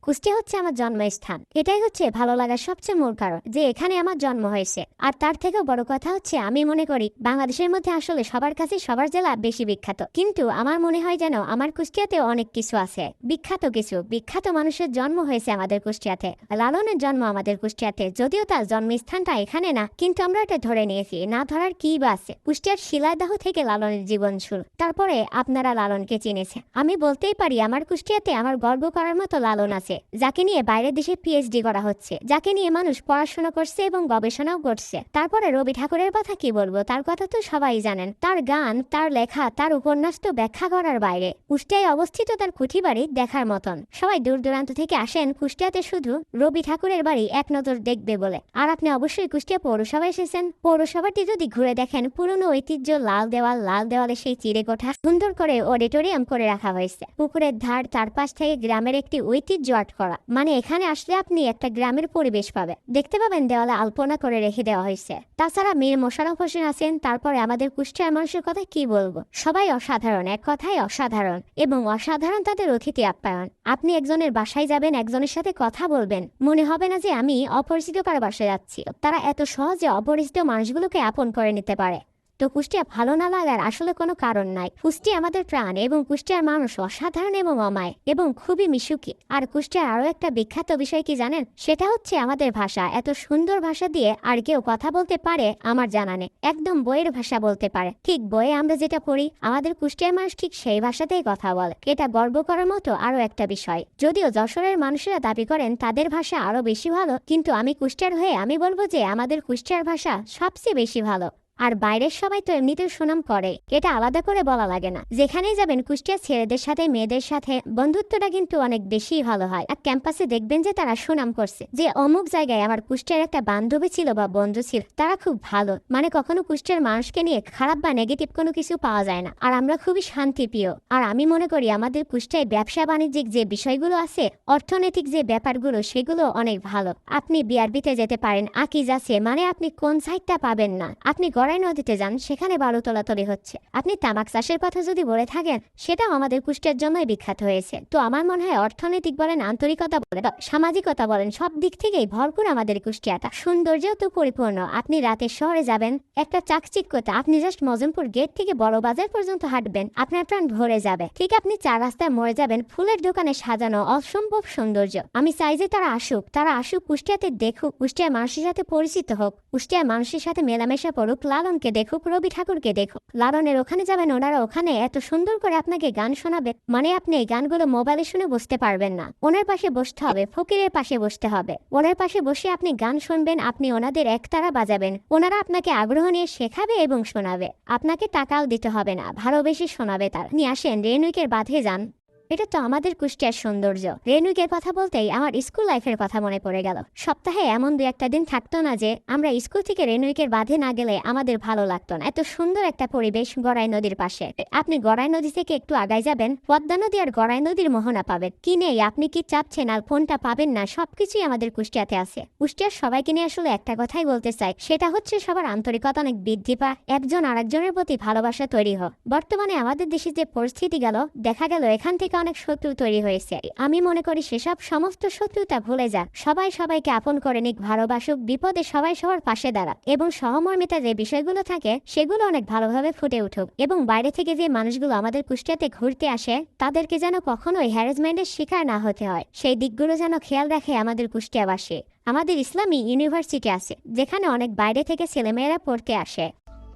কুষ্টিয়া হচ্ছে আমার জন্মস্থান। এটাই হচ্ছে ভালো লাগার সবচেয়ে মূল কারণ যে এখানে আমার জন্ম হয়েছে। আর তার থেকেও বড় কথা হচ্ছে আমি মনে করি বাংলাদেশের মধ্যে আসলে সবার কাছে সবার জেলা বেশি বিখ্যাত, কিন্তু আমার মনে হয় যেন আমার কুষ্টিয়াতে অনেক কিছু আছে, বিখ্যাত মানুষের জন্ম হয়েছে আমাদের কুষ্টিয়াতে। লালনের জন্ম আমাদের কুষ্টিয়াতে, যদিও তার জন্মস্থানটা এখানে না, কিন্তু আমরা এটা ধরে নিয়েছি। না ধরার কি বা আছে? কুষ্টিয়ার শিলাইদহ থেকে লালনের জীবন শুরু, তারপরে আপনারা লালনকে চিনেছে। আমি বলতেই পারি আমার কুষ্টিয়াতে আমার গর্ব করার মতো লালন আছে, যাকে নিয়ে বাইরের দেশে পিএইচডি করা হচ্ছে, যাকে নিয়ে মানুষ পড়াশোনা করছে এবং গবেষণাও করছে। তারপরে রবি ঠাকুরের কথা কি বলবো, তার কথা তো সবাই জানেন। তার গান, তার লেখা, তার উপন্যাস তো ব্যাখ্যা করার বাইরে। কুষ্টিয়ায় অবস্থিত তার কুঠিবাড়ি দেখার মতন। সবাই দূর দূরান্ত থেকে আসেন কুষ্টিয়াতে শুধু রবি ঠাকুরের বাড়ি এক নজর দেখবে বলে। আর আপনি অবশ্যই কুষ্টিয়া পৌরসভায় এসেছেন। পৌরসভাটি যদি ঘুরে দেখেন, পুরনো ঐতিহ্য, লাল দেওয়ালে সেই চিড়ে কোঠা সুন্দর করে অডিটোরিয়াম করে রাখা হয়েছে। পুকুরের ধার, তার পাশ থেকে গ্রামের একটি ঐতিহ্য আট করা, মানে এখানে আসলে আপনি একটা গ্রামের পরিবেশ পাবেন। দেখতে পাবেন দেওয়ালে আলপনা করে রেখে দেওয়া হয়েছে। তাছাড়া মীর মোশাররফ হোসেন আছেন। তারপরে আমাদের কুষ্টিয়ার মানুষের কথা কি বলবো, সবাই অসাধারণ, এক কথায় অসাধারণ, এবং অসাধারণ তাদের অতিথি আপ্যায়ন। আপনি একজনের বাসায় যাবেন, একজনের সাথে কথা বলবেন, মনে হবে না যে আমি অপরিচিত কারো বাসায় যাচ্ছি। তারা এত সহজে অপরিচিত মানুষগুলোকে আপন করে নিতে পারে। তো কুষ্টিয়া ভালো না লাগার আসলে কোনো কারণ নাই। কুষ্টিয়া আমাদের প্রাণ, এবং কুষ্টিয়ার মানুষ অসাধারণ এবং অমায় এবং খুবই মিশুকি। আর কুষ্টিয়ার আরো একটা বিখ্যাত বিষয় কি জানেন, সেটা হচ্ছে আমাদের ভাষা। এত সুন্দর ভাষা দিয়ে আর কেউ কথা বলতে পারে আমার জানা নেই। একদম বইয়ের ভাষা বলতে পারে, ঠিক বইয়ে আমরা যেটা পড়ি আমাদের কুষ্টিয়ার মানুষ ঠিক সেই ভাষাতেই কথা বলে। এটা গর্ব করার মতো আরো একটা বিষয়। যদিও যশোরের মানুষেরা দাবি করেন তাদের ভাষা আরো বেশি ভালো, কিন্তু আমি কুষ্টিয়ার হয়ে আমি বলবো যে আমাদের কুষ্টিয়ার ভাষা সবচেয়ে বেশি ভালো। আর বাইরের সবাই তো এমনিতেও সুনাম করে, এটা আলাদা করে বলা লাগে না। যেখানেই যাবেন কুষ্টিয়া ছেলেদের সাথে মেয়েদের সাথে বন্ধুত্বটা কিন্তু অনেক বেশি ভালো হয়। আর ক্যাম্পাসে দেখবেন যে তারা সুনাম করছে যে অমুক জায়গায় আমার কুষ্টিয়ার একটা বান্ধবী ছিল বা বন্ধু ছিল, তারা খুব ভালো। মানে কখনো কুষ্টিয়ার মানুষকে নিয়ে খারাপ বা নেগেটিভ কোনো কিছু পাওয়া যায় না। আর আমরা খুবই শান্তিপ্রিয়। আর আমি মনে করি আমাদের কুষ্টিয়ায় ব্যবসা বাণিজ্যিক যে বিষয়গুলো আছে, অর্থনৈতিক যে ব্যাপারগুলো, সেগুলো অনেক ভালো। আপনি বিআরবিতে যেতে পারেন, আকিজ আছে, মানে আপনি কোন সাইডটা পাবেন না। আপনি গড়াই নদীতে যান, সেখানে বালু তোলাতলি হচ্ছে। আপনি তামাক চাষের কথা যদি বলে থাকেন, সেটাও আমাদের কুষ্টিয়ার জন্যই বিখ্যাত হয়েছে। তো আমার মনে হয় অর্থনৈতিক বলেন, আন্তরিকতা বলেন, সামাজিকতা বলেন, সব দিক থেকেই ভরপুর আমাদের কুষ্টিয়াটা। সৌন্দর্যও তো পরিপূর্ণ। আপনি রাতের শহরে যাবেন, একটা চাকচিক্যতা, আপনি জাস্ট মজমপুর গেট থেকে বড় বাজার পর্যন্ত হাঁটবেন, আপনার প্রাণ ভরে যাবে। ঠিক আপনি চার রাস্তায় মরে যাবেন, ফুলের দোকানে সাজানো অসম্ভব সৌন্দর্য। আমি চাই যে তারা আসুক কুষ্টিয়াতে, দেখুক, কুষ্টিয়ার মানুষের সাথে পরিচিত হোক, কুষ্টিয়ার মানুষের সাথে মেলামেশা করুক, লালনকে দেখুক, রবি ঠাকুরকে দেখুক। লালনের ওখানে যাবেন, ওনারা ওখানে এত সুন্দর করে আপনাকে গান শোনাবে, মানে আপনি এই গানগুলো মোবাইলে শুনে বুঝতে পারবেন না। ওনার পাশে বসতে হবে, ফকিরের পাশে বসতে হবে। ওনার পাশে বসে আপনি গান শুনবেন, আপনি ওনাদের একতারা বাজাবেন, ওনারা আপনাকে আগ্রহ নিয়ে শেখাবে এবং শোনাবে। আপনাকে টাকাও দিতে হবে না, ভালোবেসে শোনাবে। তার নিয়ে আসেন রেনুইকের বাঁধে যান। এটা তো আমাদের কুষ্টিয়ার সৌন্দর্য। রেনুইকের কথা বলতেই আমার স্কুল লাইফের কথা মনে পড়ে গেল। সপ্তাহে এমন দু একটা দিন থাকতো না যে আমরা স্কুল থেকে রেনুইকের বাঁধে না গেলে আমাদের ভালো লাগতো না। এত সুন্দর একটা পরিবেশ গড়াই নদীর পাশে। আপনি গড়াই নদী থেকে একটু আগায় যাবেন, পদ্মা নদী আর গড়াই নদীর মোহনা পাবেন। কি নেই, আপনি কি চাচ্ছেন আর ফোনটা পাবেন না, সবকিছুই আমাদের কুষ্টিয়াতে আছে। কুষ্টিয়ার সবাইকে নিয়ে আসলে একটা কথাই বলতে চাই, সেটা হচ্ছে সবার আন্তরিকতা অনেক বৃদ্ধি পায়, একজন আরেকজনের প্রতি ভালোবাসা তৈরি হোক। বর্তমানে আমাদের দেশে যে পরিস্থিতি গেল, দেখা গেল এখান থেকে অনেক শত্রু তৈরি হয়েছে। আমি মনে করি সেসব সমস্ত শত্রুতা ভুলে যাক, সবাই সবাইকে আপন করে নিক, ভালোবাসুক, বিপদে সবাই সবার পাশে দাঁড়াক, এবং সহমর্মিতা যে বিষয়গুলো থাকে সেগুলো অনেক ভালোভাবে ফুটে উঠুক। এবং বাইরে থেকে যে মানুষগুলো আমাদের কুষ্টিয়াতে ঘুরতে আসে, তাদেরকে যেন কখনোই হ্যারাসমেন্টের শিকার না হতে হয়, সেই দিকগুলো যেন খেয়াল রাখে আমাদের কুষ্টিয়াবাসী। আমাদের ইসলামী ইউনিভার্সিটি আছে, যেখানে অনেক বাইরে থেকে ছেলেমেয়েরা পড়তে আসে।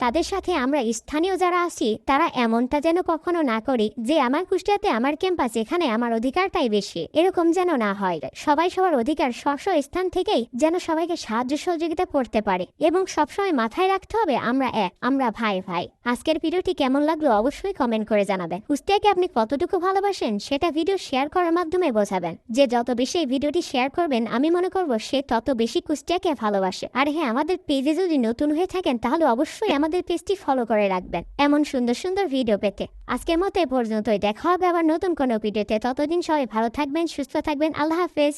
তাদের সাথে আমরা স্থানীয় যারা আছি, তারা এমনটা যেন কখনো না করি যে আমার কুষ্টিয়াতে আমার ক্যাম্পাস, এখানে আমার অধিকারটাই বেশি, এরকম যেন না হয়। সবাই সবার অধিকার স্ব স্থান থেকেই যেন সবাইকে সাহায্য সহযোগিতা করতে পারে, এবং সবসময় মাথায় রাখতে হবে আমরা এক, আমরা ভাই ভাই। আজকের ভিডিওটি কেমন লাগলো অবশ্যই কমেন্ট করে জানাবেন। কুষ্টিয়াকে আপনি কতটুকু ভালোবাসেন সেটা ভিডিও শেয়ার করার মাধ্যমে বোঝাবেন। যে যত বেশি এই ভিডিওটি শেয়ার করবেন, আমি মনে করব সে তত বেশি কুষ্টিয়াকে ভালোবাসে। আর হ্যাঁ, আমাদের পেজে যদি নতুন হয়ে থাকেন, তাহলে অবশ্যই আমাদের পেজটি ফলো করে রাখবেন এমন সুন্দর সুন্দর ভিডিও পেতে। আজকের মতো এ পর্যন্তই, দেখা হবে আবার নতুন কোনো ভিডিওতে। ততদিন সবাই ভালো থাকবেন, সুস্থ থাকবেন। আল্লাহ হাফেজ।